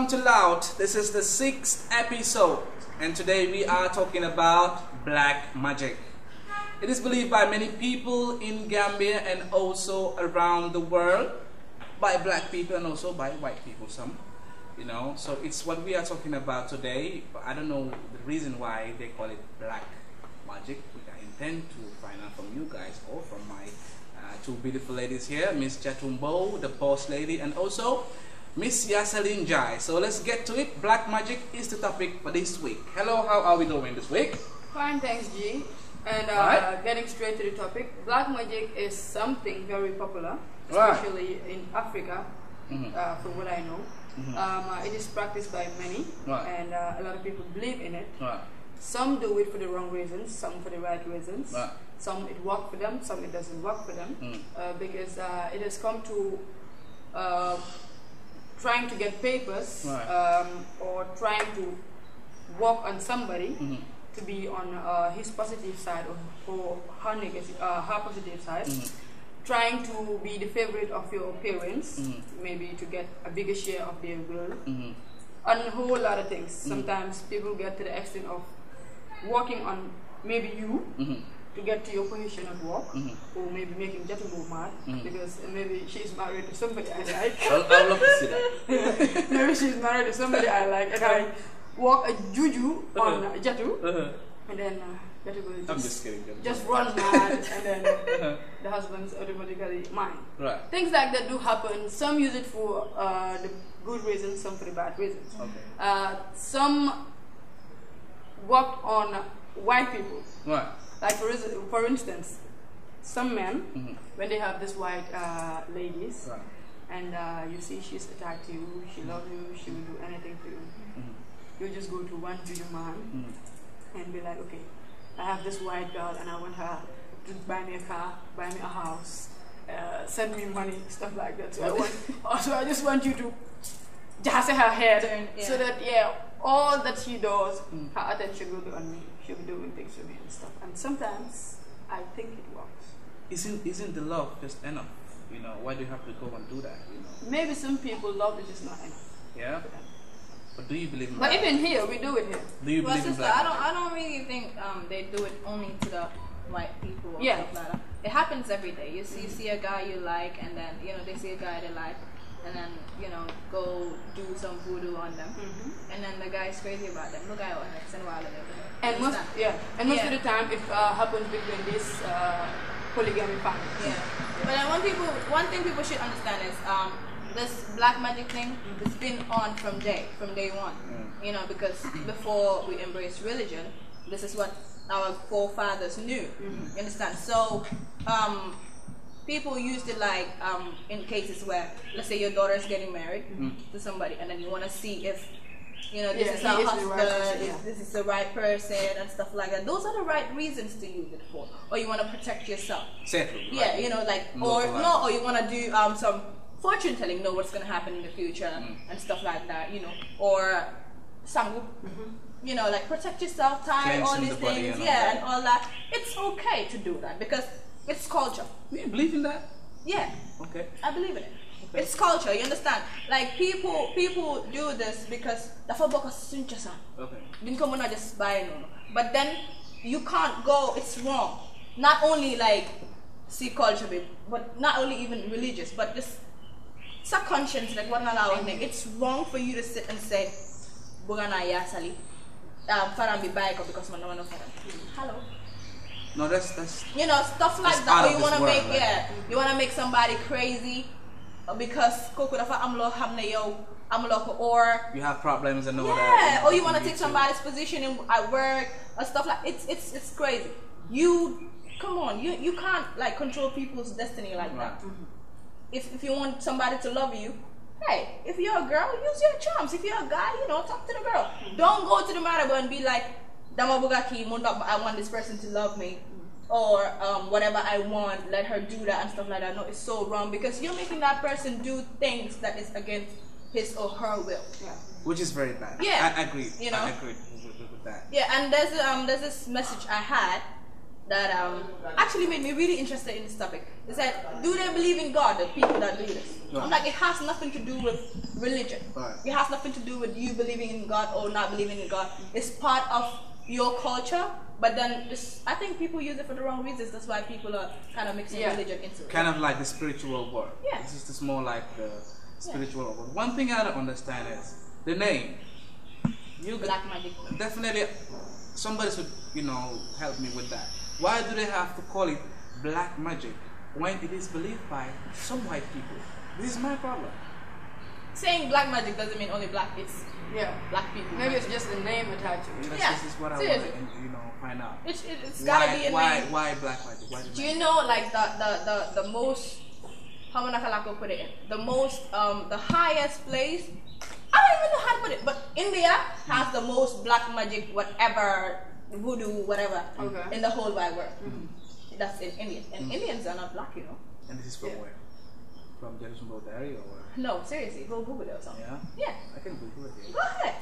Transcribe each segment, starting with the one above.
welcome to Loud. This is the 6th episode, and today we are talking about black magic. It is believed by many people in Gambia and also around the world, by black people and also by white people, some, so it's what we are talking about today. But I don't know the reason why they call it black magic, which I intend to find out from you guys or from my two beautiful ladies here, Miss Jatumbo, the boss lady, and also Miss Yaselin Jai. So let's get to it. Black magic is the topic for this week. Hello, how are we doing this week? Fine, thanks, G. And getting straight to the topic, black magic is something very popular, especially in Africa, from what I know. It is practiced by many, and a lot of people believe in it. Some do it for the wrong reasons, some for the right reasons. Some it works for them, some it doesn't work for them, because it has come to trying to get papers or trying to work on somebody to be on his positive side or her negative, her positive side. Trying to be the favorite of your parents, maybe to get a bigger share of their will, and a whole lot of things. Sometimes people get to the extent of working on maybe you to get to your position at work, or maybe making Jatubo mad because maybe she's married to somebody I like. I would love to see that. Maybe she's married to somebody I like, and I walk a juju on Jatu, and then Jatubo I'm just kidding. just runs mad, and then the husband's automatically mine. Things like that do happen. Some use it for the good reasons, some for the bad reasons. Some worked on white people. Like for instance, some men, when they have this white ladies, and you see she's attached to you, she loves you, she will do anything for you. You just go to one juju man and be like, okay, I have this white girl and I want her to buy me a car, buy me a house, send me money, stuff like that. So I just want you to just her head, so that all that she does, her attention will be on me. She'll be doing things for me and stuff. And sometimes I think it works. Isn't the love just enough? Why do you have to go and do that? Maybe some people love is just not enough. Yeah. But do you believe in But even here, we do it here. Do you believe in black magic? I don't really think they do it only to the white people or stuff like that. It happens every day. You see a guy you like, and then they see a guy they like, and then go do some voodoo on them, and then the guy's crazy about them. Look at next and while and most of the time it happens between these polygamy families. But one thing people should understand is this black magic thing has been on from day one. Because before we embraced religion, this is what our forefathers knew. You understand? So people used it like in cases where, let's say your daughter is getting married to somebody, and then you want to see if this is her husband, this is the right person and stuff like that. Those are the right reasons to use it for. Or you want to protect yourself. Or you want to do some fortune telling, know what's going to happen in the future and stuff like that, or sangu. Like protect yourself, tie all these things, and all that. It's okay to do that because it's culture. Do you believe in that? Yeah. Okay. I believe in it. Okay. It's culture, you understand? Like people do this because that's what okay. Didn't come on just buy no. But then you can't go, it's wrong. Not only like see culture, but not only even religious, but just subconscious, like what allowing. It's wrong for you to sit and say, Bugana Yasali, Farambi Baiko because man no one hello. No, that's stuff like that. Or you want to make you want to make somebody crazy because or you have problems and all that. Or you want to take somebody's position at work or stuff like it's crazy. Come on, you can't like control people's destiny like that. If you want somebody to love you, hey, if you're a girl, use your charms. If you're a guy, talk to the girl. Don't go to the maraba and be like, I want this person to love me, or whatever I want, let her do that and stuff like that. No, it's so wrong because you're making that person do things that is against his or her will. Which is very bad. I agree. I agree with that. And there's this message I had that actually made me really interested in this topic. They said, do they believe in God, the people that do this? Right. I'm like, it has nothing to do with religion. Right. It has nothing to do with you believing in God or not believing in God. It's part of your culture, but then I think people use it for the wrong reasons. That's why people are kind of mixing religion into it. Kind of like the spiritual world. Yeah. This is just more like the spiritual world. One thing I don't understand is the name. Black magic. Definitely, somebody should, help me with that. Why do they have to call it black magic when it is believed by some white people? This is my problem. Saying black magic doesn't mean only black. It's black people. Maybe it's just a name attached to it. This is what I want to find out. It's gotta be a name. Why black magic? Why do you know like the most, how am I gonna put it? The most the highest place. I don't even know how to put it, but India has the most black magic, whatever, voodoo, whatever, in the whole wide world. That's in India. And Indians are not black, And this is from where? From Jerusalem Road area or where? No, seriously, go Google it or something. Yeah? I can Google it. Go ahead.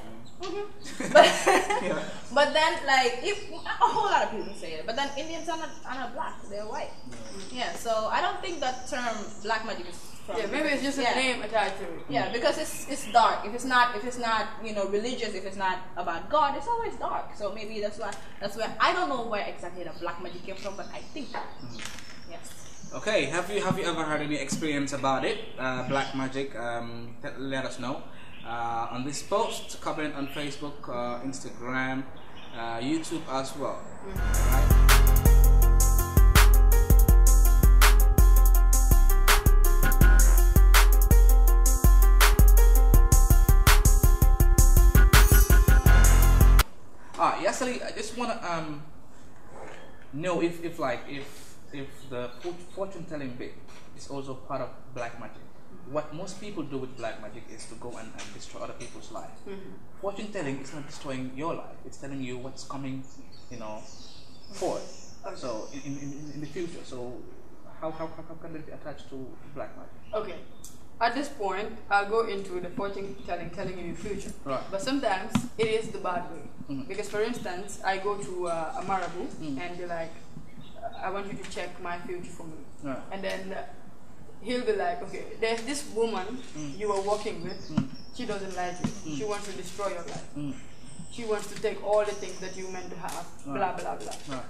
But then, like, if a whole lot of people say it, but then Indians are not black, they're white. Yeah, so I don't think that term black magic is from. Yeah, maybe it's just a name attached to it. Yeah, because it's dark. If it's not religious, if it's not about God, it's always dark. So maybe that's where I don't know where exactly the black magic came from, but I think that. Yes. Okay, have you ever had any experience about it? Black magic? Let us know on this post. Comment on Facebook, Instagram, YouTube as well. Yesterday, I just want to know if the fortune telling bit is also part of black magic. What most people do with black magic is to go and destroy other people's lives. Fortune telling is not destroying your life; it's telling you what's coming, forward. Okay. So in the future. So how can it be attached to black magic? Okay. At this point, I'll go into the fortune telling you the future. Right. But sometimes it is the bad way. Because for instance, I go to a Marabu and they're like, I want you to check my future for me. Right. And then he'll be like, okay, there's this woman you are working with. She doesn't like you. She wants to destroy your life. She wants to take all the things that you meant to have. Blah, blah, blah. Right.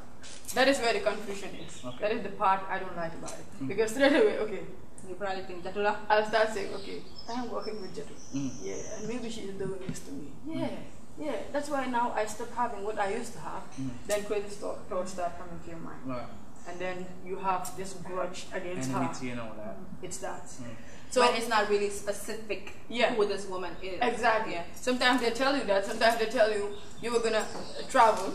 That is where the confusion is. Okay. That is the part I don't like about it. Because straight away, okay, you probably think Jatula. I'll start saying, okay, I'm working with Jatu. Yeah, and maybe she's doing this to me. Yeah, that's why now I stop having what I used to have. Then crazy thoughts start coming to your mind. Right. And then you have this grudge against her. Enmity and all that. It's that. So but it's not really specific who this woman is. Exactly. Yeah. Sometimes they tell you that. Sometimes they tell you you were gonna travel.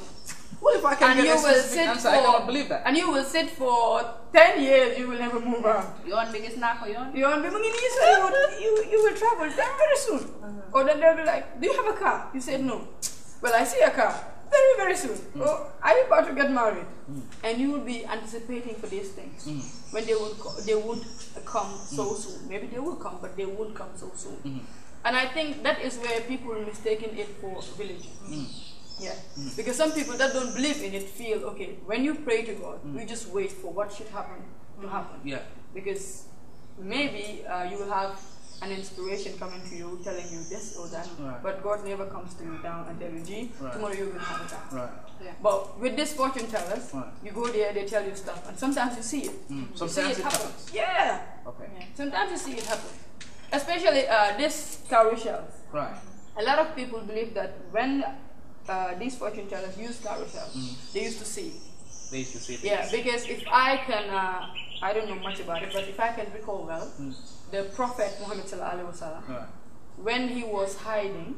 What if I can get a specific answer? I cannot believe that. And you will sit for 10 years. You will never move out. You want biggest snack or you want? You will travel very soon. Or then they'll be like, do you have a car? You said no. Well, I see a car very soon. Oh, are you about to get married? And you will be anticipating for these things when they would come so soon. Maybe they will come, but they won't come so soon. And I think that is where people are mistaking it for religion. Yeah, because some people that don't believe in it feel, okay, when you pray to God, you just wait for what should happen to happen. Yeah. Because maybe you will have an inspiration coming to you telling you this or that, but God never comes to you down and tell you, gee, tomorrow you will have a car. Right. Yeah. But with this fortune tellers, you go there, they tell you stuff, and sometimes you see it. Sometimes it happens. Yeah. Okay. Yeah. Sometimes you see it happen. Especially this cowrie shells. Right. A lot of people believe that when these fortune tellers use cowrie shells, they used to see. They used to see things. Yeah, because if I can, I don't know much about it, but if I can recall well, the Prophet Muhammad Sallallahu Alaihi Wasallam, when he was hiding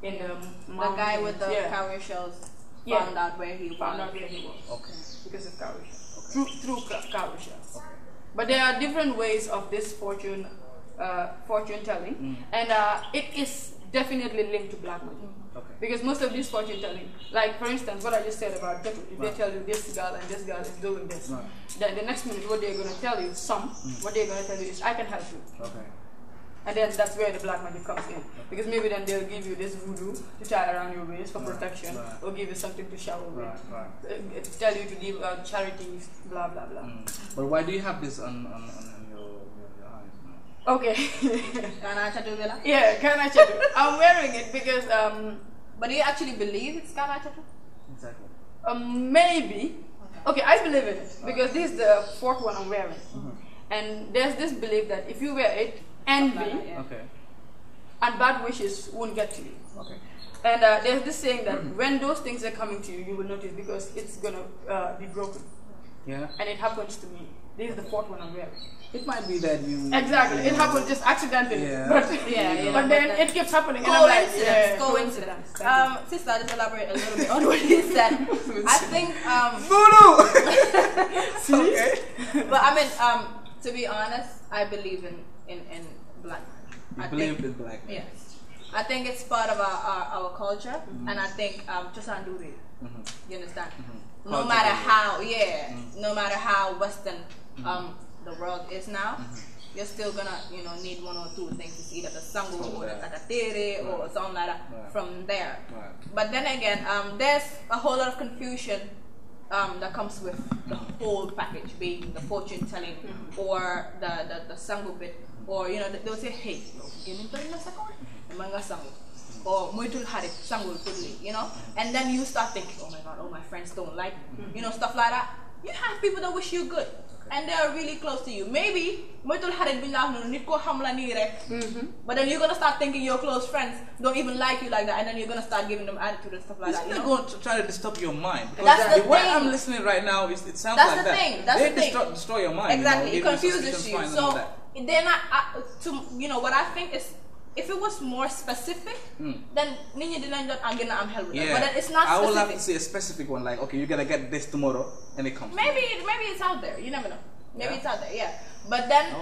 in the mountain, the guy with the cowrie shells found out where he was. Okay. Because of cowrie shells. Okay. Through cowrie shells. Okay. But there are different ways of this fortune telling, and it is definitely linked to black magic. Okay. Because most of these fortune telling, like for instance, what I just said about Jatu, if they tell you this girl and this girl is doing this, then the next minute what they're going to tell you, what they're going to tell you is, I can help you. Okay. And then that's where the black magic comes in. Because maybe then they'll give you this voodoo to tie around your waist for protection, or give you something to shower with. Tell you to give out charities, blah, blah, blah. But why do you have this on your eyes now? Okay. Kana chatu bela? Yeah, kana chatu. I'm wearing it because, but do you actually believe it's kana chatu? Exactly. Maybe. Okay, I believe in it because this is the fourth one I'm wearing. And there's this belief that if you wear it, envy and bad wishes won't get to you. Okay. And there's this saying that when those things are coming to you, you will notice because it's gonna be broken. Yeah. And it happens to me. This is the fourth one I'm wearing. It might be that you... Exactly. It happened just accidentally. Yeah. But, but then it keeps happening. And I'm like, coincidence. Sister, just elaborate a little bit on what he said. I think... See? Okay. But I mean, to be honest, I believe in black magic. You believe in black magic? Yes. I think it's part of our culture, and I think just undo it. You understand? No matter how, no matter how Western the world is now, you're still gonna, need one or two things to see that the sangu or the takatere or something like that from there. But then again, there's a whole lot of confusion that comes with the whole package, being the fortune telling or the sangu bit, or they'll say, hey, or muitul harit sangul pudli, and then you start thinking, oh my god, oh my friends don't like me, stuff like that. You have people that wish you good, and they are really close to you. Maybe muitul harit bilang nit ko hamla ni rek, but then you're gonna start thinking your close friends don't even like you like that, and then you're gonna start giving them attitude and stuff like that. They're going to try to disturb your mind. That's the way thing. I'm listening right now, it sounds that's like the that. thing. That's they the thing. Destroy your mind. Exactly, it give confuses you. So they're not. What I think is, if it was more specific, then Ninya didn't I'm gonna help with that. But then it's not specific. I will have to see a specific one, like, okay, you're gonna get this tomorrow, and it comes. Maybe it's out there. You never know. Maybe it's out there. Yeah. But then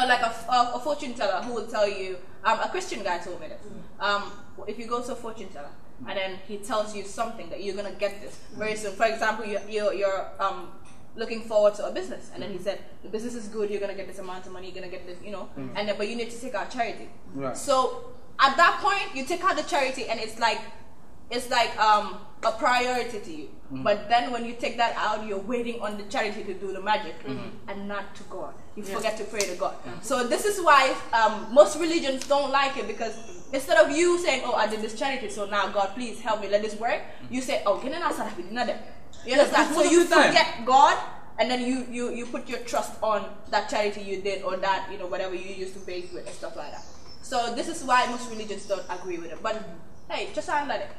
like a fortune teller who will tell you. A Christian guy told me this. If you go to a fortune teller and then he tells you something that you're gonna get this very soon. For example, you're looking forward to a business, and then he said the business is good, you're gonna get this amount of money, you're gonna get this, and then but you need to take out charity. So at that point you take out the charity and it's like a priority to you. But then when you take that out, you're waiting on the charity to do the magic and not to God. You forget to pray to God. So this is why most religions don't like it, because instead of you saying, oh, I did this charity, so now God please help me, let this work, you say, oh, you understand? So you forget God, and then you put your trust on that charity you did, or that whatever you used to bake with and stuff like that. So this is why most religions don't agree with it. But hey, just sound like it.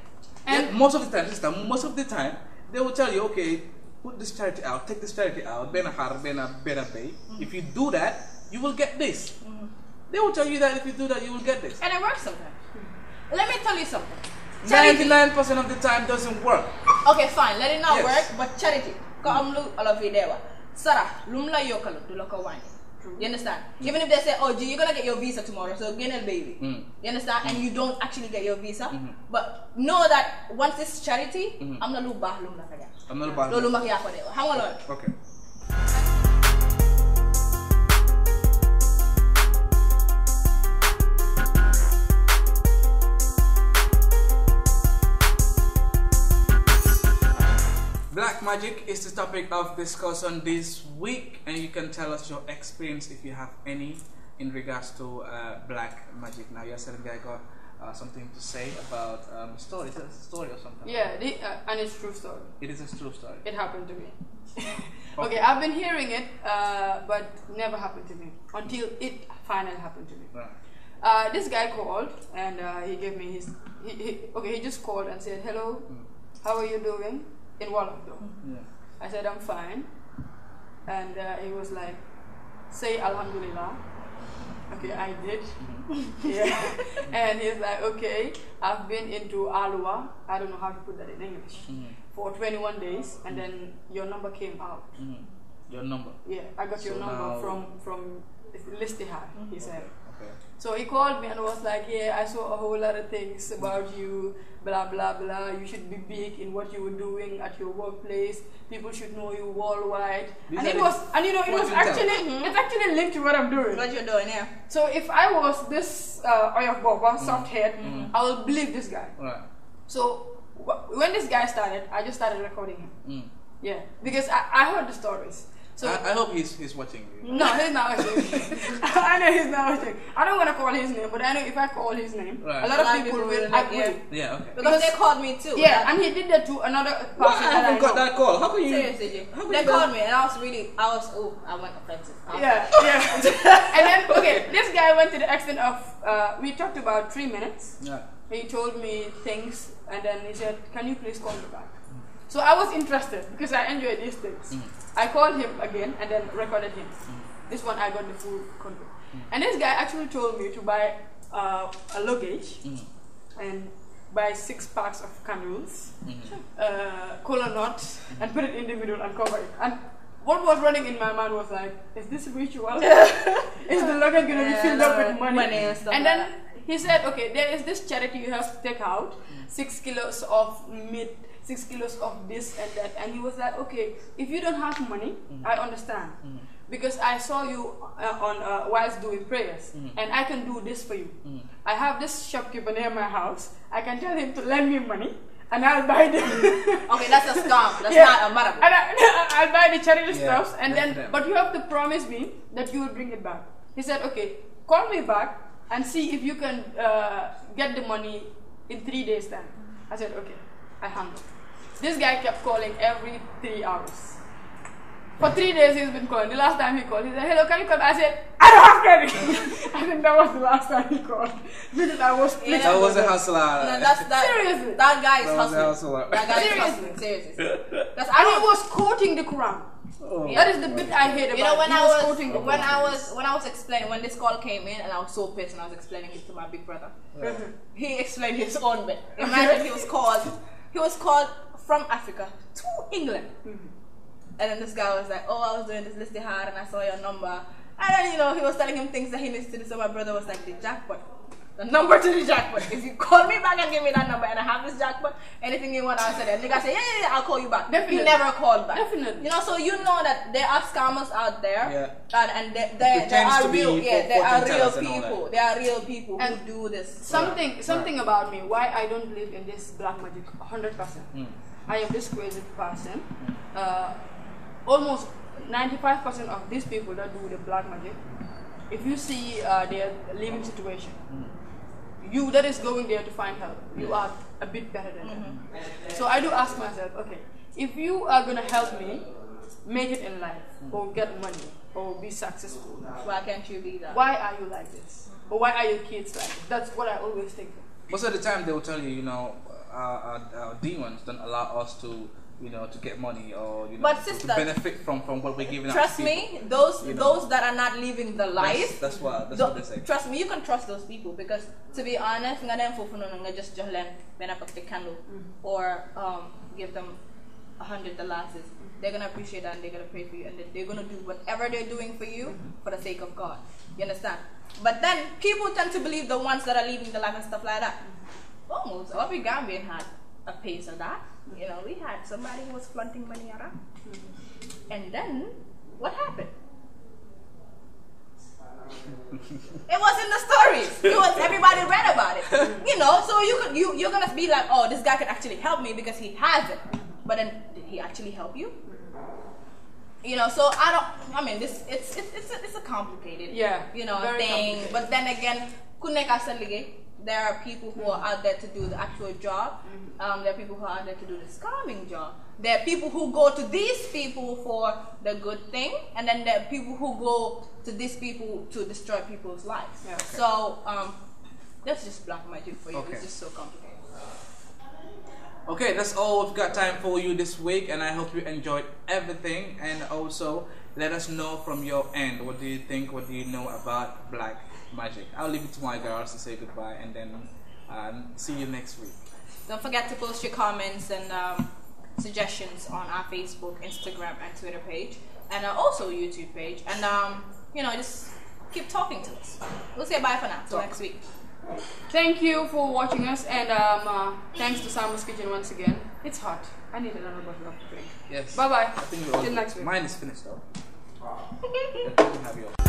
And most of the time, they will tell you, okay, put this charity out, take this charity out, if you do that, you will get this. They will tell you that if you do that, you will get this. And it works sometimes. Let me tell you something. 99% of the time doesn't work. Okay, fine. Let it not work, but charity. Sarah, lumla yokalu, do loko wine. You understand? Even if they say, oh, you're gonna get your visa tomorrow, so get a baby. You understand? And you don't actually get your visa, but know that once this charity, I'm not lumba lumla kaya. I'm not lumba lumba kaya ko dewa. Hang on. Okay. Black magic is the topic of discussion this week, and you can tell us your experience if you have any in regards to black magic. Now, yesterday guy got something to say about story. Is it a story or something? Yeah, and it's a true story. It is a true story. It happened to me. Okay, I've been hearing it, but never happened to me until it finally happened to me. Right. This guy called, and he gave me his. He just called and said, "Hello, how are you doing?" In Wolof though. I said, I'm fine. And he was like, say Alhamdulillah. Okay, I did. And he's like, okay, I've been into Alua, I don't know how to put that in English, for 21 days, and then your number came out. Your number? Yeah, I got your number from Listihar, he said. Okay. So he called me and was like, yeah, I saw a whole lot of things about you, blah, blah, blah. You should be big in what you were doing at your workplace. People should know you worldwide. And it was, and you know, it's actually linked to what I'm doing. What you're doing, yeah. So if I was this Oyak Boba, soft head, I will believe this guy. Right. So when this guy started, I just started recording him. Yeah, because I heard the stories. So I hope he's watching you. No, he's not watching. I know he's not watching. I don't want to call his name, but I know if I call his name, a lot of people will agree. Yeah, okay. Because they called me too. Yeah, and he did that to another person. I haven't got that call. How can you? Seriously, they called me and I went offensive. Yeah. And then, okay, this guy went to the extent of, we talked about 3 minutes. Yeah. He told me things, and then he said, can you please call me back? So I was interested because I enjoy these things. I called him again and then recorded him. This one I got the full content. And this guy actually told me to buy a luggage and buy 6 packs of candles, cola nuts, and put it in the middle and cover it. And what was running in my mind was like, is this ritual? Is the luggage going to be filled up with money? And then he said, okay, there is this charity you have to take out, 6 kilos of meat, 6 kilos of this and that. And he was like, okay, if you don't have money, I understand. Because I saw you whilst doing prayers, and I can do this for you. I have this shopkeeper near my house. I can tell him to lend me money, and I'll buy the... Okay, that's a scam. That's not a marathon. And I'll buy the charity stuff, and then, but you have to promise me that you will bring it back. He said, okay, call me back and see if you can get the money in 3 days time. I said, okay. I hung up. This guy kept calling every 3 hours. For 3 days he's been calling. The last time he called, he said, hello, can you call? I said, I don't have credit. I think that was the last time he called. Because I was split. That was a hustler. No, seriously. That guy is hustling. That guy is hustling. Seriously. And he was quoting the Quran. Oh. That is the bit I hate about. You know, when I was explaining, when this call came in, and I was so pissed, and I was explaining it to my big brother. He explained his own bit. Imagine he was called from Africa to England. And then this guy was like, oh, I was doing this listy hard and I saw your number. And then, you know, he was telling him things that he needs to do. So my brother was like, the jackpot. The number to the jackpot. If you call me back and give me that number and I have this jackpot, anything you want, I'll say that. And the guy said, yeah, I'll call you back. Definitely. He never called back. Definitely. You know, so you know that there are scammers out there. And there are real people. There are real people who do this. Something about me, why I don't believe in this black magic 100%. I am this crazy person. Almost 95% of these people that do the black magic, if you see their living situation, you that is going there to find help, you are a bit better than them. So I do ask myself, okay, if you are going to help me make it in life, or get money, or be successful, why can't you be that? Why are you like this? Or why are your kids like this? That's what I always think. Most of the time they will tell you, you know, demons don't allow us to, you know, to get money or, you know, but sister, to benefit from what we're giving. Trust me, those that are not living the life. That's what they say. Trust me, you can trust those people because, to be honest, just candle or give them $100. They're gonna appreciate that and they're gonna pray for you and they're gonna do whatever they're doing for you for the sake of God. You understand? But then people tend to believe the ones that are living the life and stuff like that. Almost every Gambian had a piece of that. You know, we had somebody who was flaunting money around. And then, what happened? It was in the stories. Everybody read about it. You know, so you're gonna be like, oh, this guy can actually help me because he has it. But then, did he actually help you? You know, so it's a complicated, you know, thing. But then again, there are people who are out there to do the actual job. There are people who are out there to do the scamming job. There are people who go to these people for the good thing, and then there are people who go to these people to destroy people's lives. Yeah, okay. So that's just black magic for you. Okay. It's just so complicated. Okay, that's all we've got time for you this week, and I hope you enjoyed everything. And also, let us know from your end, what do you think, what do you know about black magic? I'll leave it to my girls to say goodbye, and then see you next week. Don't forget to post your comments and suggestions on our Facebook, Instagram, and Twitter page, and also YouTube page. And you know, just keep talking to us. We'll say bye for now. Till next week. Thank you for watching us, and thanks to Sama's Kitchen once again. It's hot. I need another bottle of drink. Yes. Bye bye. I think we're all Till good. next week. Mine is finished though. Have yours.